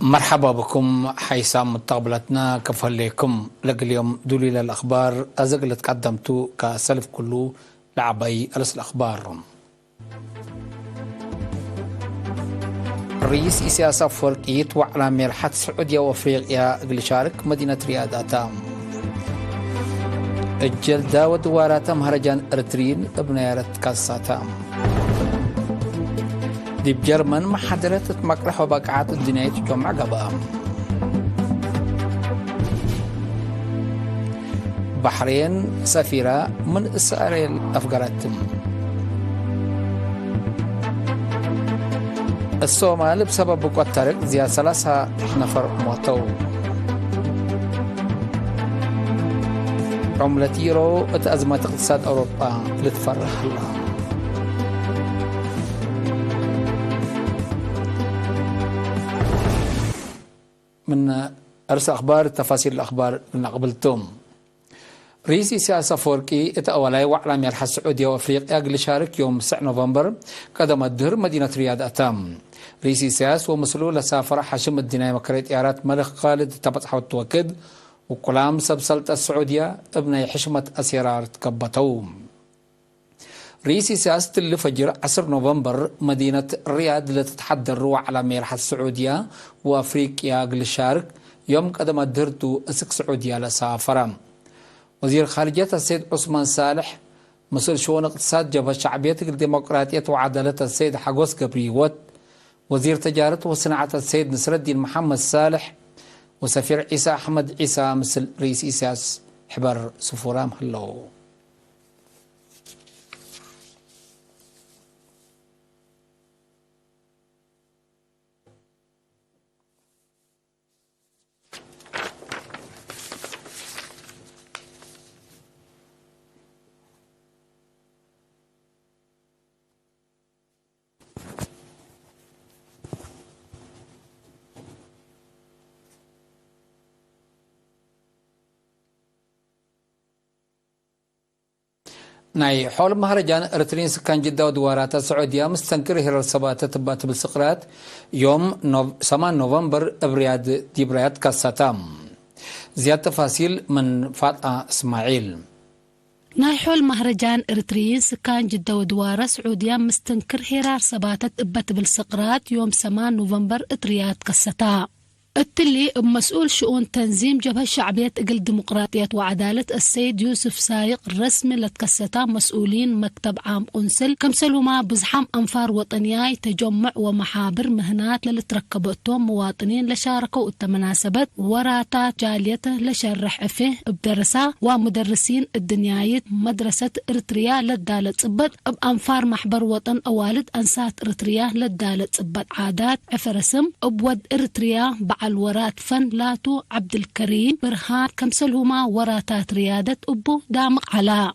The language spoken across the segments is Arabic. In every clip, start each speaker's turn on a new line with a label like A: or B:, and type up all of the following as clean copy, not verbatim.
A: مرحبا بكم حيث متقبلتنا كفليكم لك اليوم دليل الأخبار أزقلت قدمتو كسلف كله لعبي ألس الأخبار. رئيس سياسة فرقيت وعلى مرحة سعودية وأفريقيا قل شارك مدينة رياضة الجلدة ودوارات مهرجان أرترين ابن يارت كاساتا دي بجرمن محضرت مقرح وبقعات الدنيا تجمع قبام بحرين سفيرة من إسرائيل أفقرتم الصومال بسبب بقوة الطريق زيادة 3 نفر موتوا عملة يورو أزمة اقتصاد أوروبا لتفرح الله. من أرسل أخبار تفاصيل الأخبار من قبلتم. رئيس سياسة فوركي اتأولي وعلى مرحة السعودية وأفريقيا قل شارك يوم 9 نوفمبر قدم الدهر مدينة رياض أتام. رئيس سياسة ومسؤول لسافر حشم الدنيا مكريت إيارات ملك خالد تبطح والتوكد وكلام سبسلة السعودية ابن حشمة أسيرار تكبتوم. رئيس سياسة اللي فجر 10 نوفمبر مدينة الرياض لتتحضر على مرحة السعودية وأفريقيا قل شارك يوم قدم الدهر أسك سعودية لسافرة. وزير خارجية السيد عثمان صالح مسؤول شؤون اقتصاد جبهة شعبية الديمقراطية وعدالة السيد حقوس قبريوت وزير تجارة وصناعة السيد نصر الدين محمد صالح وسفير عيسى أحمد عيسى مثل رئيس إساس حبر سفورام هلو. ناي حول مهرجان ارترين سكان جدة ودوارات السعودية مستنكر هير الصبات تبات بالسقرات يوم 8 نوفمبر برياض دي برياض كاساتام. زيادة تفاصيل من فاطمة اسماعيل.
B: نايحول مهرجان ارترين سكان جدة ودوارة سعودية مستنكر هيرار صباتة ابت بالسقرات يوم 8 نوفمبر اترياد كاساتا. التلي مسؤول شؤون تنظيم جبهة شعبية اقل ديمقراطية وعدالة السيد يوسف سايق الرسمي لتكستا مسؤولين مكتب عام أنسل كمسلهما بزحم أنفار وطنياي تجمع ومحابر مهنات للتركبتهم مواطنين لشاركوا التمناسبات وراتات جاليته لشرح فيه بدرسة ومدرسين الدنيايت مدرسة ارتريا للدالة صبت بأنفار محبر وطن أوالد أنسات ارتريا للدالة صبت عادات عفرسم أبود ارتريا الورات فن لاتو عبد الكريم برهان كمسلهما وراتات ريادة أبو دامق علاء.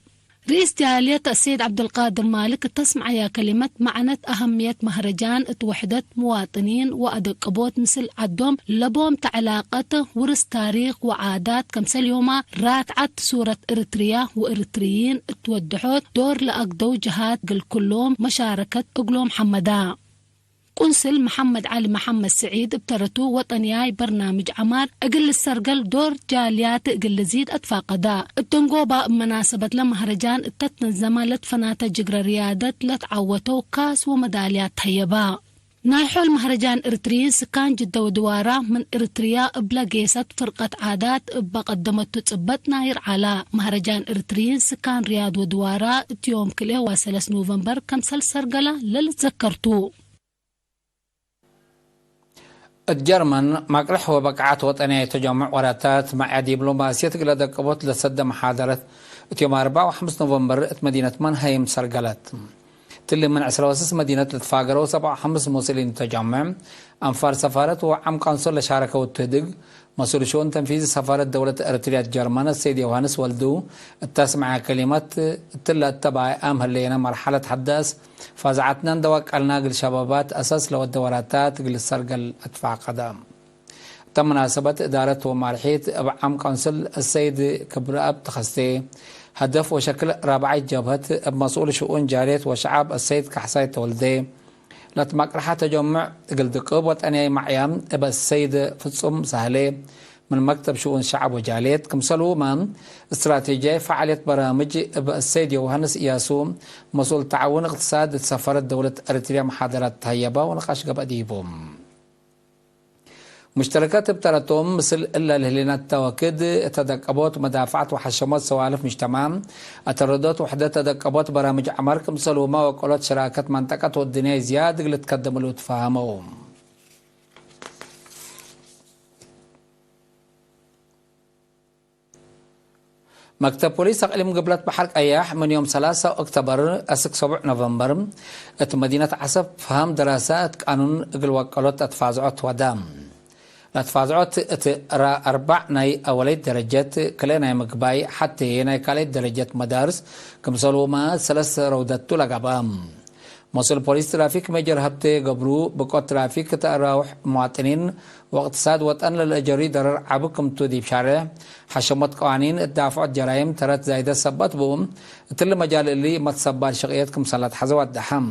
B: رئيس جالية السيد عبد القادر مالك تسمع يا كلمة معنى أهمية مهرجان اتوحدت مواطنين وأدقبوت مثل عدوم لبوم تعلاقته ورس تاريخ وعادات كمسلهما راتعت صورة إرتريا وإرتريين اتودحوت دور لأقدو جهات قل كلهم مشاركة أقلوم حمدا. قنصل محمد علي محمد سعيد ابترتو وطنياي برنامج عمار اقل السرقل دور جاليات اقل زيد اتفاقدا التنقوبة مناسبة لمهرجان التتنزمة لتفنات جقر ريادة لتعوتو كاس ومداليات هيبا. نايحو المهرجان ارترين سكان جدة ودوارة من ارتريا بلا قيسة فرقة عادات بقدمت تثبت ناير على مهرجان ارترين سكان رياض ودوارة يوم كله و3 نوفمبر كمسل سرقلة للتذكرتو.
A: الجرمن مقرح وبقعات وطنية تجمع وراتات مع دبلوماسية قلادة قبوت لسد محاضرة يوم 4 و5 نوفمبر مدينة منهايم سرقلت تلي من 10 مدينة التفاقر و7 و5 موصلين تجمع أنفار سفارة وعم قنصل لشاركة والتهدق مسؤول شؤون تنفيذ سفارة دولة أرتريا الجرمانة السيد يوهانس والدو التسمع كلمات تلا التبع هلينا مرحلة حداث فازعتنا ندوك الناقل شبابات أساس لو الدوراتات قل السرقل أدفع قدام. تم مناسبة إدارة ومارحية عم قنصل السيد كبراب تخستي هدف وشكل رابعي جبهة مسؤول شؤون جارية وشعب السيد كحساي تولدي لتمقرحة تجمع قلدقب وطنية معيام إبا السيد فتصم سهلي من مكتب شؤون شعب وجاليت كمسلو مام استراتيجية فعالية برامج إبا السيد يوهانس إياسو مسؤول تعاون اقتصاد سفارة دولة أريتريا محاضرات تهيبا ونقاش قبا ديبوم مشتركات بترتهم مثل إلا الهلينات التواكد تدقبات مدافعات وحشمات سوالف مجتمع أتردات وحدة تدقبات برامج عمر كمسلو ما وقالات شراكات منطقة والدنيا زيادة اللي تقدموا له تفاهمهم مكتب بوليس أقليم قبلت بحرق أياح من يوم 3 أكتوبر أسك 7 نوفمبر مدينة عسب فهم دراسات قانون قل وقالات أتفازعات ودام لتفازعات أربع ناي أولي درجات كلنا مقباي حتى ناي كالي درجات مدارس كمسلو ما 3 رودتو لقبام موصل بوليس ترافيك ميجر هبتي قبرو بقوة ترافيك تأراوح مواطنين واقتصاد وطن للأجري درر عبكم تودي بشارع حشمت قوانين الدافع الجرائم ترات زايدة سبت بوم تل مجال اللي متصبار شقيتكم صلاة حزوات دحم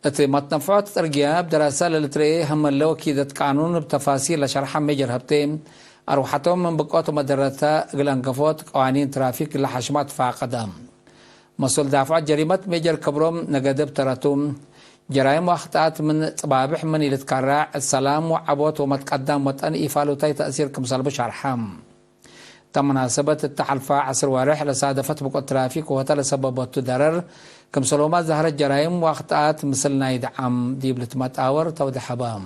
A: متنفعات ترقياب دراسة للتري هم اللو كيدت قانون بتفاصيل لشرحة ميجر هبتي أروحتهم من بقوة مدرسة قلنقفوت قوانين ترافيك لحشمات فاقدام مسؤول دافع جريمة ميجر كبروم نقدب تراتوم جرائم واخطاءات من صبابح من يتكرع السلام وعبوت ومتقدم وطن إفالو تاي تأثير كمسال بشرحام تمناسبة التحالفة عصر وارح لصادفت بقوة ترافيك وهتا لسببت درر كمسلومات ظهرت جرائم واخطاءات مثل نايد عام ديبلت متاور توضح بام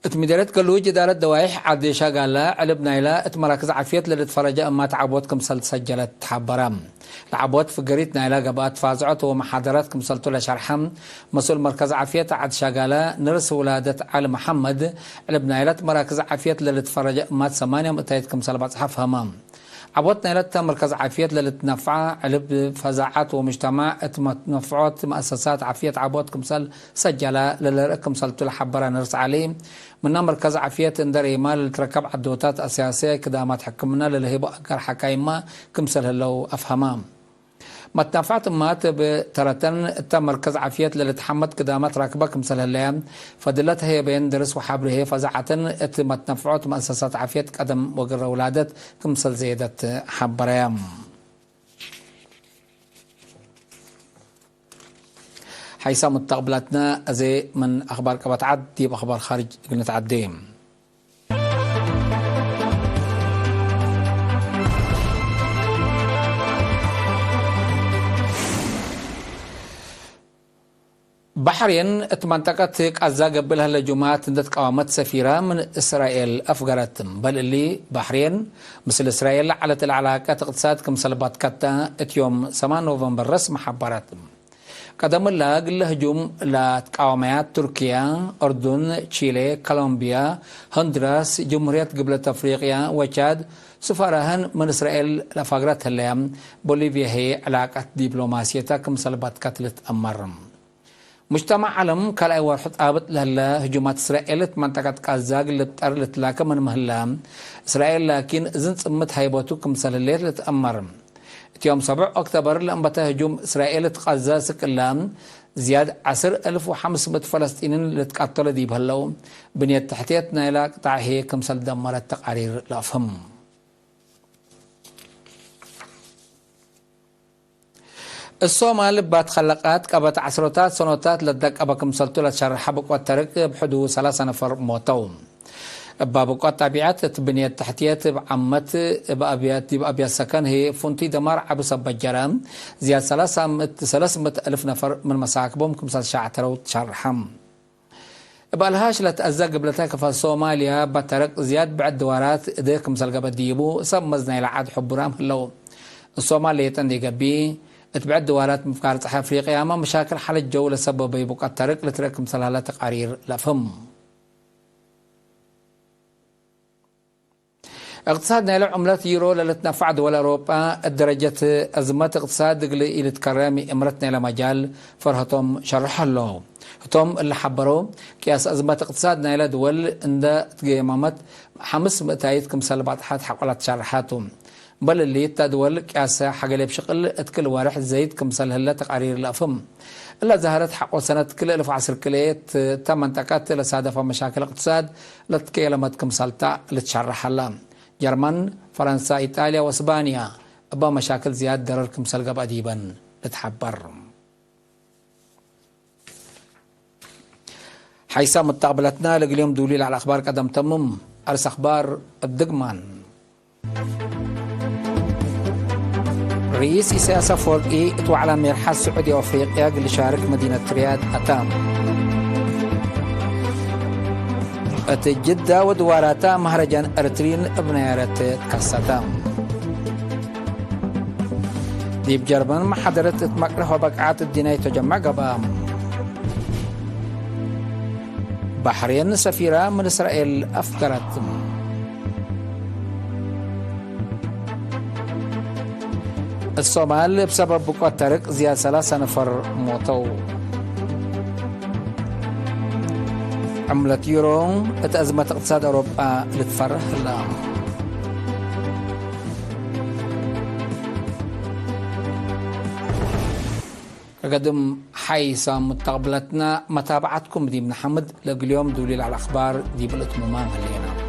A: اتمديرت كلو جدارة دوايح عدي شاقالا علبنا إلى اتمراكز عافية للتفرجة أما تعبوت كمسل سجلت حبرام لعبوت في قريتنا إلى قبات فازعت ومحاضرات كمسلتو لشرحم مسؤول مركز عافية عد شاقالا نرس ولادة علي محمد علبنا إلى مراكز عافية للتفرجة أما 8 متايت كمسل بصحف همام عبوتنا إلى مركز عافية للتنفع علب فزاعات ومجتمع تنفعات مؤسسات عافية عبوت كمسل سجلة للكمسلتو لحبرا نرس عليه من مركز عافية اندر إيمال لتركب عدوتات أساسية كدامات حكمنا للهباء أكار حكايمة كمسل هلو أفهمام ما تنفعت مات بترتن تم مركز عافية للتحمد كدامات راكبة كمسل هلام فدلتها هي بين درس وحبره فزعتن ما تنفعت مؤسسات عافية قدم وقر ولادت كمسل زيادة حبرام حيث متقبلتنا زي من أخبار كبات عد دي بأخبار خارج قلنا تعديم بحرين اتمنطقت قزا قبلها لجماعة اندت قوامت سفيرة من إسرائيل أفقرتم بل اللي بحرين مثل إسرائيل على العلاقات اقتصاد كمسلبات كتا يوم 8 نوفمبر رسم حبرتم قدم الله قل هجوم لتقاومات تركيا أردن تشيلي كولومبيا هندراس جمهورية قبلة أفريقيا وتشاد سفارهن من إسرائيل لفقرات الليام بوليفيا هي علاقات دبلوماسية كمسلبات كتلت أمرم مجتمع عالم كلا ورحت قابت لهلا هجومات إسرائيل منطقة قازاق اللي بتقر لتلاك من مهلام إسرائيل لكن إذن صمت هايبوتو كمسل الليل لتأمرم يوم 7 أكتوبر لما هجوم إسرائيل تقازا سكلام زياد 10,500 فلسطينيين اللي تقتلوا دي بهلو بنية تحتيتنا إلى قطاع هي كمسل دمرت تقارير لأفهم الصومال باتخلقات قبت عشرات سنوات لدك أبا كمسلتو لتشرح بقوة ترك بحدود 3 نفر موتوم بابقوة طبيعات بنية تحتيات بعمت بأبيات سكن هي فنتي دمار عبس بجرام زياد 300,000 نفر من مساكبهم كمسل شعترو تشرحم بالهاش لتأزق قبلتك في الصوماليا بترك زياد بعد دوارات إذا كمسل قبل ديبو سمزنا إلى عاد حبرام لو الصومالية تندي قبي اتبعد دوارات مفكارة أفريقيا أما مشاكل حال الجو لسبب يبقى الطريق لترك مثل تقارير لفهم اقتصادنا إلى عملات يورو لتنفع دول أوروبا الدرجة أزمات اقتصاد إلى تكرامي إمرتنا إلى مجال فرهتهم شرح الله هم اللي حبروا كياس أزمات اقتصادنا إلى دول عند تقيمامات 500 كمسال بعض حد حقلات شرحاتهم بل اللي تدول كاسة حقلي بشقل اتكل وارح زيت كمثال هلا تقارير الأفم إلا ظهرت حق سنة كل 1000 عصر كليت تم تكات لصادف مشاكل اقتصاد لتكيلمت كمثالتا لتشرح الله جرمن فرنسا إيطاليا واسبانيا أبا مشاكل زياد درر كمثال قب أديبا لتحبر حيث متقبلتنا لقليوم دوليل على أخبار قدم تمم أرس أخبار الدقمان رئيس إسياس أفورقي اتوعلى ميرحة السعودية وأفريقيا اللي شارك مدينة رياض أتام جدة ودواراتا مهرجان أرترين ابنيارات كاستام ديب جربن ما حضرت اتمكره وبقعات الدينية تجمع قبام بحرين سفيرة من إسرائيل أفكرت الصومال بسبب بقوة طريق زيادة 3 نفر موتوا عملة يورو أزمة اقتصاد أوروبا لتفرح الله قدم حيث متقبلتنا متابعتكم دي بن حمد لقل يوم دوليل على الأخبار دي بالاتمامان هلينا